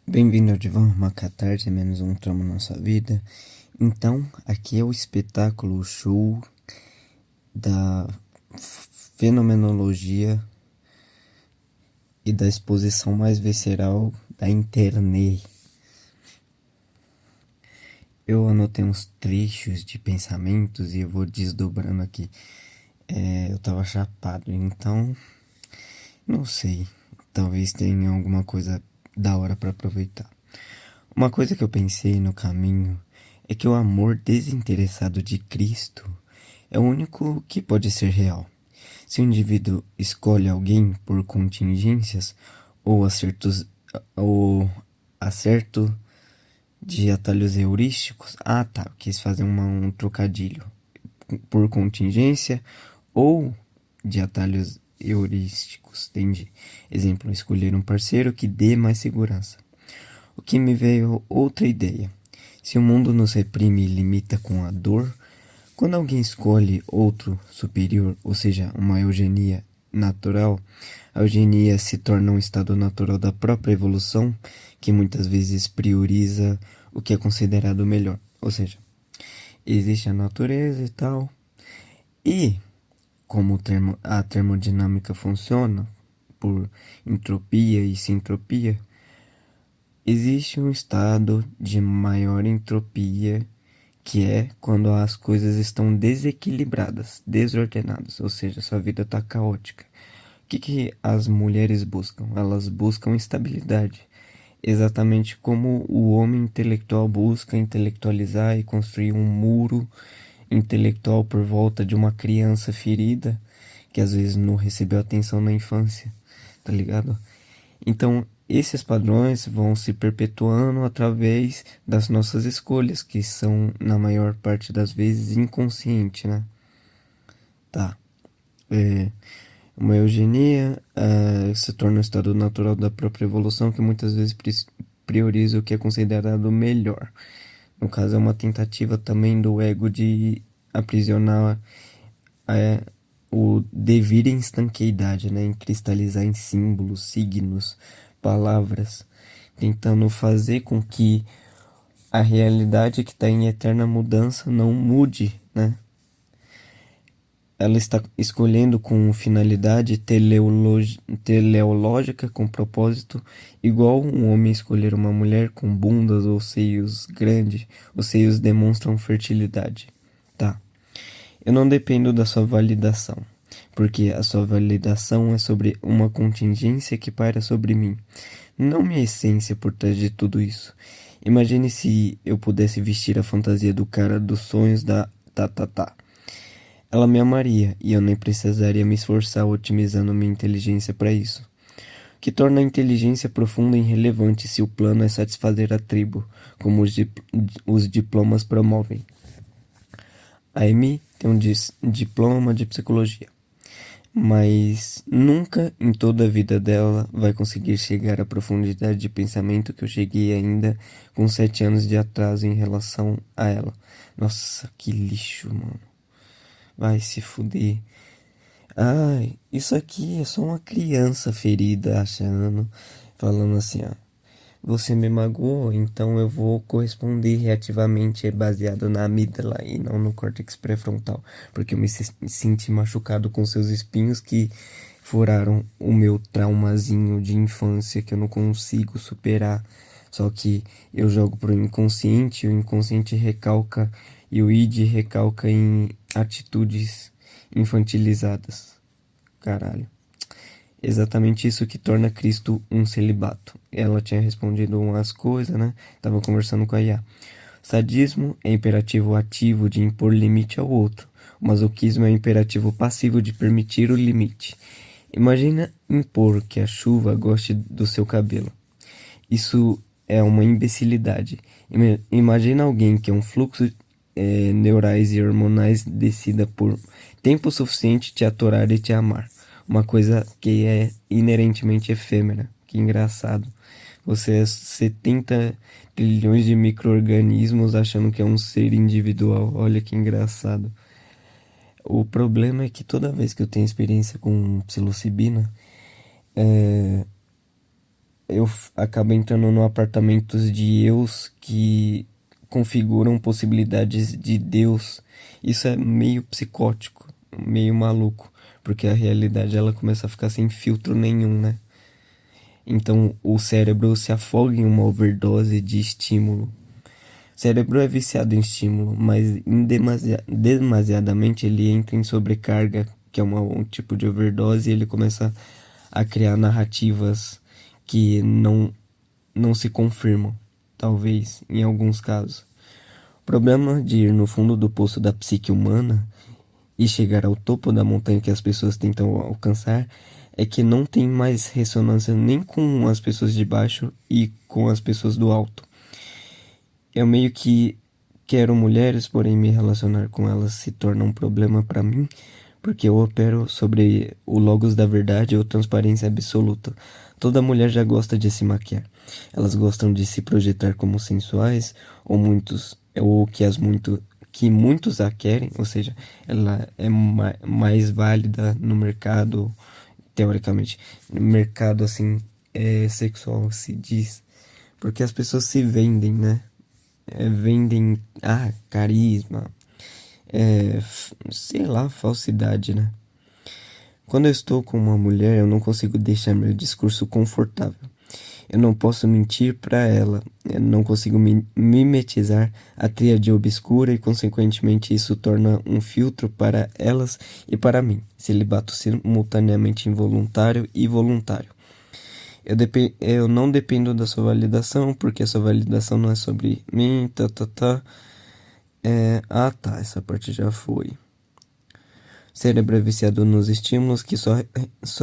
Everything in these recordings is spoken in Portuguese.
Bem-vindo de volta, uma catarse, menos um trauma na sua vida. Então, aqui é o espetáculo, o show da fenomenologia e da exposição mais visceral da internet. Eu anotei uns trechos de pensamentos e eu vou desdobrando aqui. Eu tava chapado, então, não sei, talvez tenha alguma coisa da hora pra aproveitar. Uma coisa que eu pensei no caminho é que o amor desinteressado de Cristo é o único que pode ser real. Se o indivíduo escolhe alguém por contingências ou ou acerto de atalhos heurísticos, quis fazer um trocadilho por contingência ou de atalhos heurísticos, entendi. Exemplo, escolher um parceiro que dê mais segurança. O que me veio outra ideia. Se o mundo nos reprime e limita com a dor, quando alguém escolhe outro superior, ou seja, uma eugenia natural, a eugenia se torna um estado natural da própria evolução, que muitas vezes prioriza o que é considerado melhor. Ou seja, existe a natureza e tal, e como a termodinâmica funciona por entropia e sintropia, existe um estado de maior entropia que é quando as coisas estão desequilibradas, desordenadas, ou seja, sua vida está caótica. O que as mulheres buscam? Elas buscam estabilidade, exatamente como o homem intelectual busca intelectualizar e construir um muro intelectual por volta de uma criança ferida que às vezes não recebeu atenção na infância, tá ligado? Então, esses padrões vão se perpetuando através das nossas escolhas, que são, na maior parte das vezes, inconscientes, né? Tá. É, uma eugenia se torna um estado natural da própria evolução que muitas vezes prioriza o que é considerado melhor. No caso, é uma tentativa também do ego de aprisionar é, o devir em estanqueidade, né? Em cristalizar em símbolos, signos, palavras, tentando fazer com que a realidade que está em eterna mudança não mude, né? Ela está escolhendo com finalidade teleológica, com propósito, igual um homem escolher uma mulher com bundas ou seios grandes. Os seios demonstram fertilidade. Tá. Eu não dependo da sua validação, porque a sua validação é sobre uma contingência que paira sobre mim, não minha essência por trás de tudo isso. Imagine se eu pudesse vestir a fantasia do cara dos sonhos da tá. Ela me amaria e eu nem precisaria me esforçar otimizando minha inteligência para isso. O que torna a inteligência profunda e irrelevante se o plano é satisfazer a tribo, como os diplomas promovem. A Amy tem um diploma de psicologia, mas nunca em toda a vida dela vai conseguir chegar à profundidade de pensamento que eu cheguei ainda com 7 anos de atraso em relação a ela. Nossa, que lixo, mano. Vai se fuder. Ai, isso aqui é só uma criança ferida achando, falando assim, ó. Você me magoou, então eu vou corresponder reativamente baseado na amígdala e não no córtex pré-frontal, porque eu me senti machucado com seus espinhos que furaram o meu traumazinho de infância que eu não consigo superar. Só que eu jogo pro inconsciente, o inconsciente recalca e o id recalca em atitudes infantilizadas. Caralho. Exatamente isso que torna Cristo um celibato. Ela tinha respondido umas coisas, né? Tava conversando com a Iá. Sadismo é imperativo ativo de impor limite ao outro. O masoquismo é imperativo passivo de permitir o limite. Imagina impor que a chuva goste do seu cabelo. Isso é uma imbecilidade. Imagina alguém que é um fluxo neurais e hormonais decida por tempo suficiente te atorar e te amar. Uma coisa que é inerentemente efêmera. Que engraçado. Você é 70 trilhões de micro-organismos achando que é um ser individual. Olha que engraçado. O problema é que toda vez que eu tenho experiência com psilocibina, acabo entrando no apartamentos de eus que configuram possibilidades de Deus. Isso é meio psicótico, meio maluco, porque a realidade ela começa a ficar sem filtro nenhum, né? Então o cérebro se afoga em uma overdose de estímulo. O cérebro é viciado em estímulo, mas demasiadamente ele entra em sobrecarga, que é um tipo de overdose, e ele começa a criar narrativas que não se confirmam, talvez, em alguns casos. O problema de ir no fundo do poço da psique humana e chegar ao topo da montanha que as pessoas tentam alcançar é que não tem mais ressonância nem com as pessoas de baixo e com as pessoas do alto. Eu meio que quero mulheres, porém me relacionar com elas se torna um problema para mim, porque eu opero sobre o logos da verdade ou transparência absoluta. Toda mulher já gosta de se maquiar. Elas gostam de se projetar como sensuais, ou que muitos a querem, ou seja, ela é mais válida no mercado, teoricamente, no mercado assim, sexual se diz, porque as pessoas se vendem, né? Vendem, carisma, sei lá, falsidade, né? Quando eu estou com uma mulher, eu não consigo deixar meu discurso confortável. Eu não posso mentir para ela, eu não consigo mimetizar a tríade obscura e, consequentemente, isso torna um filtro para elas e para mim, celibato simultaneamente involuntário e voluntário. Eu não dependo da sua validação, porque a sua validação não é sobre mim, essa parte já foi. Cérebro é viciado nos estímulos que só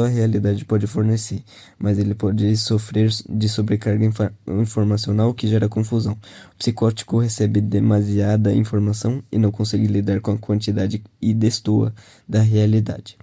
a realidade pode fornecer, mas ele pode sofrer de sobrecarga informacional que gera confusão. O psicótico recebe demasiada informação e não consegue lidar com a quantidade e destoa da realidade.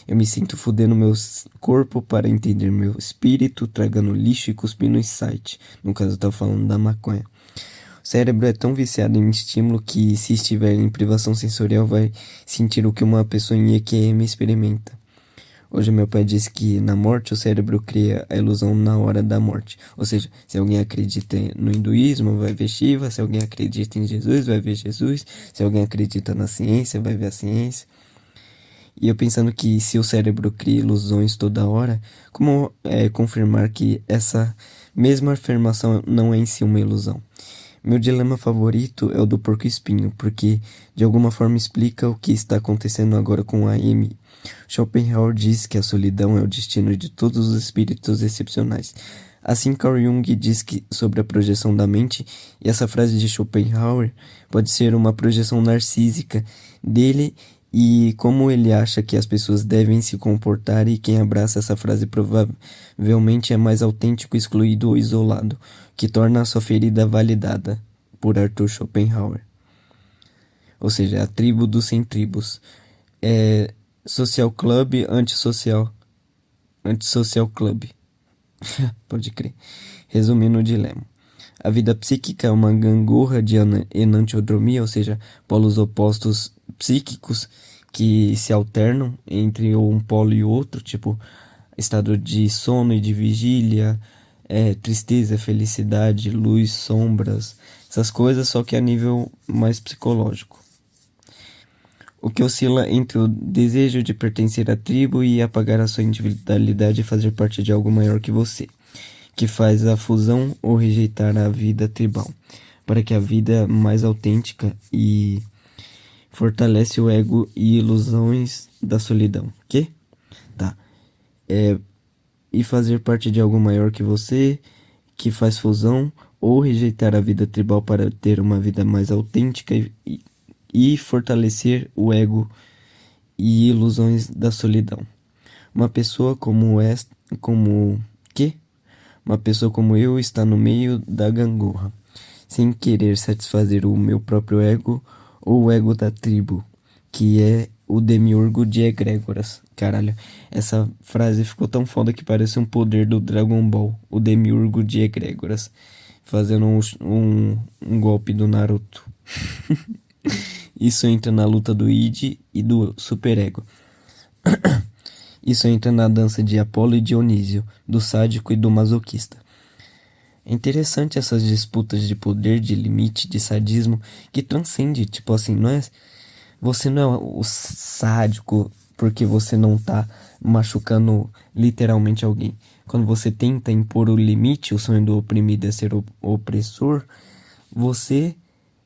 Eu me sinto fudendo meu corpo para entender meu espírito, tragando lixo e cuspindo insight. No caso, eu tava falando da maconha. O cérebro é tão viciado em estímulo que, se estiver em privação sensorial, vai sentir o que uma pessoa em EQM experimenta. Hoje meu pai disse que na morte o cérebro cria a ilusão na hora da morte. Ou seja, se alguém acredita no hinduísmo, vai ver Shiva. Se alguém acredita em Jesus, vai ver Jesus. Se alguém acredita na ciência, vai ver a ciência. E eu pensando que se o cérebro cria ilusões toda hora, como confirmar que essa mesma afirmação não é em si uma ilusão? Meu dilema favorito é o do porco-espinho, porque de alguma forma explica o que está acontecendo agora com a Amy. Schopenhauer diz que a solidão é o destino de todos os espíritos excepcionais. Assim, Carl Jung diz sobre a projeção da mente, e essa frase de Schopenhauer pode ser uma projeção narcísica dele e como ele acha que as pessoas devem se comportar, e quem abraça essa frase provavelmente é mais autêntico, excluído ou isolado, que torna a sua ferida validada por Arthur Schopenhauer. Ou seja, a tribo dos sem tribos. Social club, antissocial club. Pode crer. Resumindo o dilema. A vida psíquica é uma gangorra de enantiodromia, ou seja, polos opostos psíquicos que se alternam entre um polo e outro, tipo estado de sono e de vigília, tristeza, felicidade, luz, sombras, essas coisas, só que a nível mais psicológico. O que oscila entre o desejo de pertencer à tribo e apagar a sua individualidade e fazer parte de algo maior que você, que faz a fusão ou rejeitar a vida tribal, para que a vida mais autêntica e fortalece o ego e ilusões da solidão. Que? Tá. E fazer parte de algo maior que você, que faz fusão ou rejeitar a vida tribal para ter uma vida mais autêntica e fortalecer o ego e ilusões da solidão. Uma pessoa Uma pessoa como eu está no meio da gangorra, sem querer satisfazer o meu próprio ego ou o ego da tribo, que é o demiurgo de egrégoras. Caralho, essa frase ficou tão foda que parece um poder do Dragon Ball, o demiurgo de egrégoras, fazendo um golpe do Naruto. Isso entra na luta do id e do superego. Isso entra na dança de Apolo e Dionísio, do sádico e do masoquista. É interessante essas disputas de poder, de limite, de sadismo, que transcende, tipo assim, não é... Você não é o sádico porque você não tá machucando literalmente alguém. Quando você tenta impor o limite, o sonho do oprimido é ser o opressor, você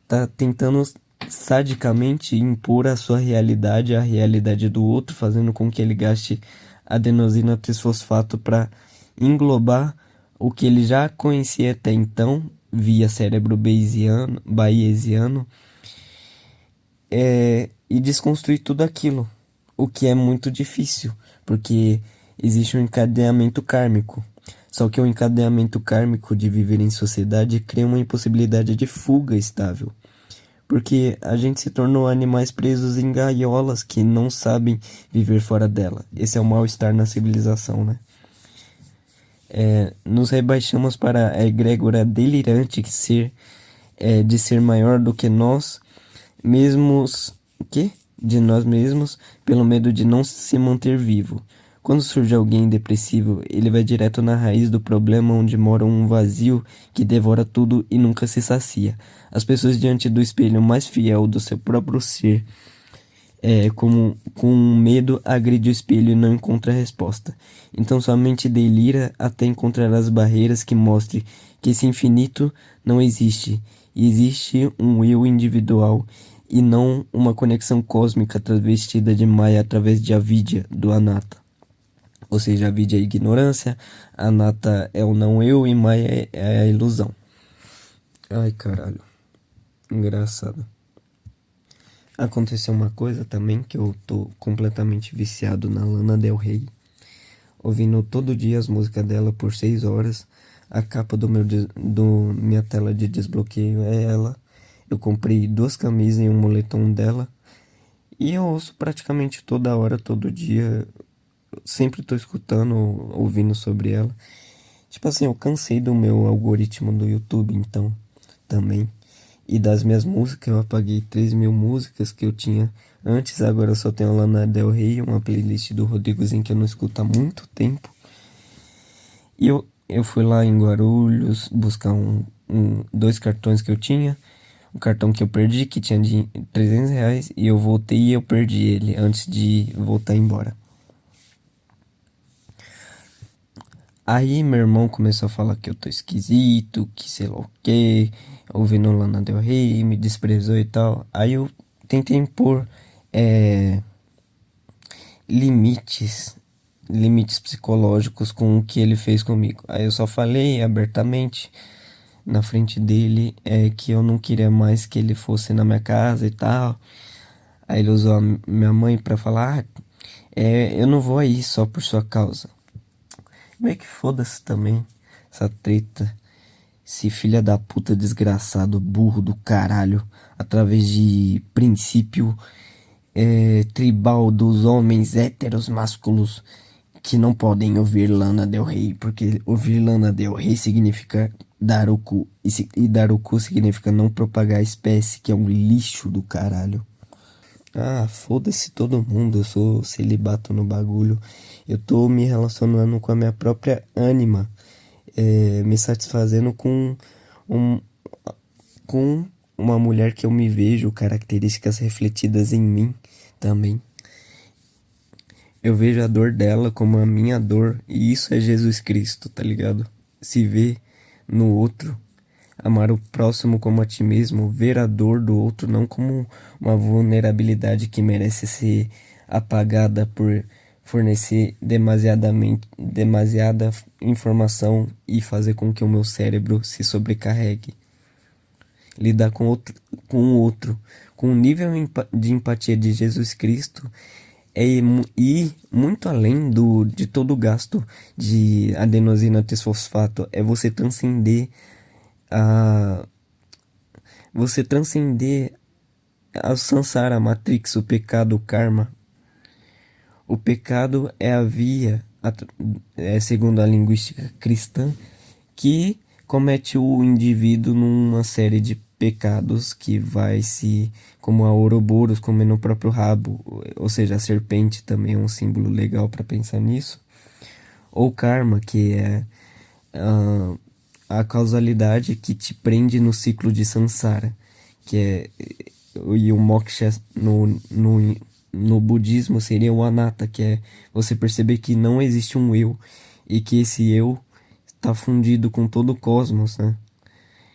tá tentando sadicamente impor a sua realidade, a realidade do outro, fazendo com que ele gaste adenosina trisfosfato para englobar o que ele já conhecia até então, via cérebro bayesiano, e desconstruir tudo aquilo, o que é muito difícil, porque existe um encadeamento kármico. Só que o encadeamento kármico de viver em sociedade cria uma impossibilidade de fuga estável, porque a gente se tornou animais presos em gaiolas que não sabem viver fora dela. Esse é o mal-estar na civilização, né? Nos rebaixamos para a egrégora delirante de ser maior do que nós mesmos, de nós mesmos, pelo medo de não se manter vivo. Quando surge alguém depressivo, ele vai direto na raiz do problema, onde mora um vazio que devora tudo e nunca se sacia. As pessoas diante do espelho mais fiel do seu próprio ser, com medo, agride o espelho e não encontra resposta. Então sua mente delira até encontrar as barreiras que mostrem que esse infinito não existe. E existe um eu individual e não uma conexão cósmica travestida de Maya através de Avidya, do Anatta. Ou seja, Avidya é a ignorância, Anatta é o não eu e Maya é a ilusão. Ai, caralho. Engraçado. Aconteceu uma coisa também que eu tô completamente viciado na Lana Del Rey. Ouvindo todo dia as músicas dela por 6 horas. A capa do minha tela de desbloqueio é ela. Eu comprei 2 camisas e um moletom dela. E eu ouço praticamente toda hora, todo dia. Sempre tô escutando, ouvindo sobre ela. Tipo assim, eu cansei do meu algoritmo do YouTube, então, também. E das minhas músicas, eu apaguei 3.000 músicas que eu tinha antes. Agora eu só tenho a Lana Del Rey, uma playlist do Rodrigozinho que eu não escuto há muito tempo. E eu fui lá em Guarulhos buscar 2 cartões que eu tinha. Um cartão que eu perdi, que tinha de R$ 300, e eu voltei e eu perdi ele antes de voltar embora. Aí meu irmão começou a falar que eu tô esquisito, que sei lá o que, ouvindo Lana Del Rey, me desprezou e tal. Aí eu tentei impor limites psicológicos com o que ele fez comigo. Aí eu só falei abertamente na frente dele que eu não queria mais que ele fosse na minha casa e tal. Aí ele usou a minha mãe pra falar, eu não vou aí só por sua causa. Meio que foda-se também essa treta. Esse filho da puta desgraçado, burro do caralho, através de princípio tribal dos homens héteros másculos que não podem ouvir Lana Del Rey, porque ouvir Lana Del Rey significa dar o cu, e dar o cu significa não propagar a espécie, que é um lixo do caralho. Ah, foda-se todo mundo, eu sou celibato no bagulho. Eu tô me relacionando com a minha própria ânima, me satisfazendo um, com uma mulher que eu me vejo, características refletidas em mim também. Eu vejo a dor dela como a minha dor, e isso é Jesus Cristo, tá ligado? Se ver no outro, amar o próximo como a ti mesmo, ver a dor do outro não como uma vulnerabilidade que merece ser apagada por fornecer demasiada informação e fazer com que o meu cérebro se sobrecarregue. Lidar com o outro, com o nível de empatia de Jesus Cristo e muito além de todo o gasto de adenosina trisfosfato, é você transcender a samsara, a matrix, o pecado, o karma. O pecado é a via, segundo a linguística cristã, que comete o indivíduo numa série de pecados que vai se, como a Ouroboros comendo o próprio rabo, ou seja, a serpente também é um símbolo legal para pensar nisso, ou karma, que é ah, a causalidade que te prende no ciclo de samsara, que é, e o moksha no budismo seria o anatta, que é você perceber que não existe um eu, e que esse eu está fundido com todo o cosmos, né?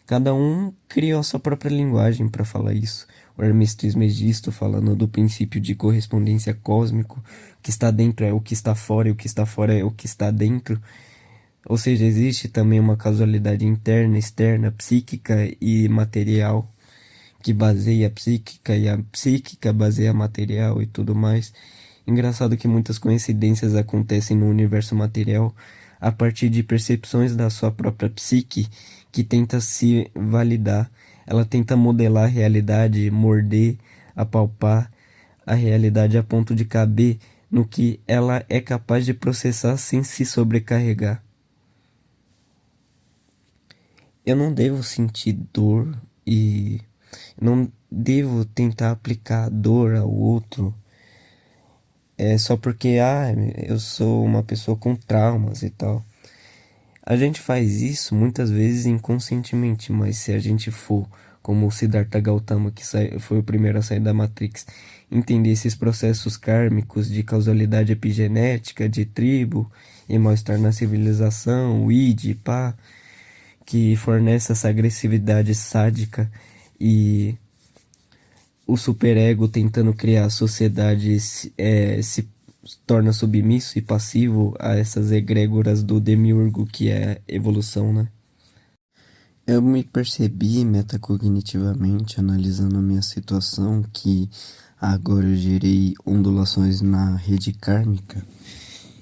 Cada um criou a sua própria linguagem para falar isso. O Hermes Trismegisto falando do princípio de correspondência cósmico, o que está dentro é o que está fora e o que está fora é o que está dentro. Ou seja, existe também uma causalidade interna, externa, psíquica e material, que baseia a psíquica e a psíquica baseia a material e tudo mais. Engraçado que muitas coincidências acontecem no universo material a partir de percepções da sua própria psique que tenta se validar. Ela tenta modelar a realidade, morder, apalpar a realidade a ponto de caber no que ela é capaz de processar sem se sobrecarregar. Eu não devo sentir dor e não devo tentar aplicar dor ao outro só porque eu sou uma pessoa com traumas e tal. A gente faz isso muitas vezes inconscientemente, mas se a gente for, como o Siddhartha Gautama, que foi o primeiro a sair da Matrix, entender esses processos kármicos de causalidade epigenética, de tribo, e mal-estar na civilização, o id, pá, que fornece essa agressividade sádica e o superego tentando criar a sociedade se torna submisso e passivo a essas egrégoras do demiurgo que é evolução, né? Eu me percebi metacognitivamente, analisando a minha situação, que agora eu gerei ondulações na rede kármica,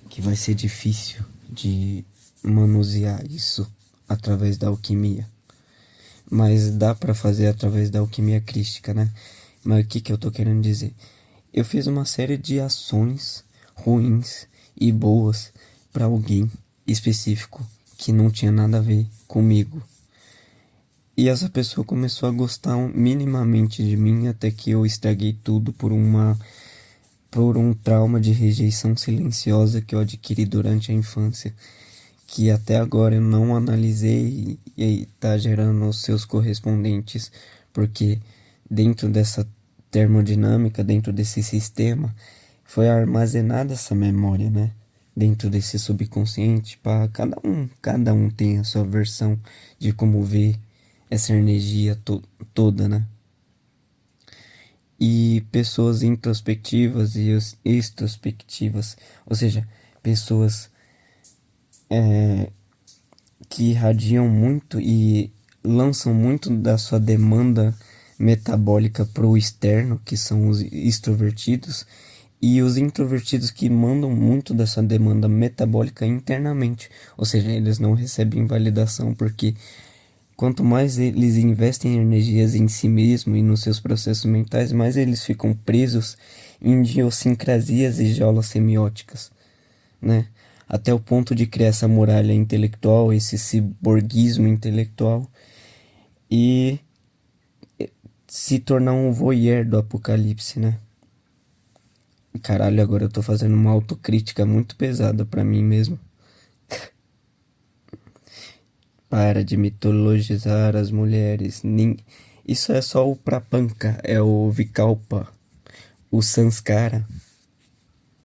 que vai ser difícil de manusear isso através da alquimia. Mas dá para fazer através da alquimia crística, né? Mas o que eu tô querendo dizer? Eu fiz uma série de ações ruins e boas para alguém específico que não tinha nada a ver comigo. E essa pessoa começou a gostar minimamente de mim até que eu estraguei tudo por um trauma de rejeição silenciosa que eu adquiri durante a infância, que até agora eu não analisei e tá gerando os seus correspondentes, porque dentro dessa termodinâmica, dentro desse sistema, foi armazenada essa memória, né? Dentro desse subconsciente, para cada um tem a sua versão de como ver essa energia toda, né? E pessoas introspectivas e extrospectivas, ou seja, pessoas que irradiam muito e lançam muito da sua demanda metabólica para o externo, que são os extrovertidos, e os introvertidos que mandam muito dessa demanda metabólica internamente, ou seja, eles não recebem validação porque quanto mais eles investem energias em si mesmo e nos seus processos mentais, mais eles ficam presos em idiosincrasias e jaulas semióticas, né? Até o ponto de criar essa muralha intelectual, esse ciborguismo intelectual e se tornar um voyeur do apocalipse, né? Caralho, agora eu tô fazendo uma autocrítica muito pesada pra mim mesmo. Para de mitologizar as mulheres. Isso é só o Prapanca, é o Vikalpa, o Sanskara.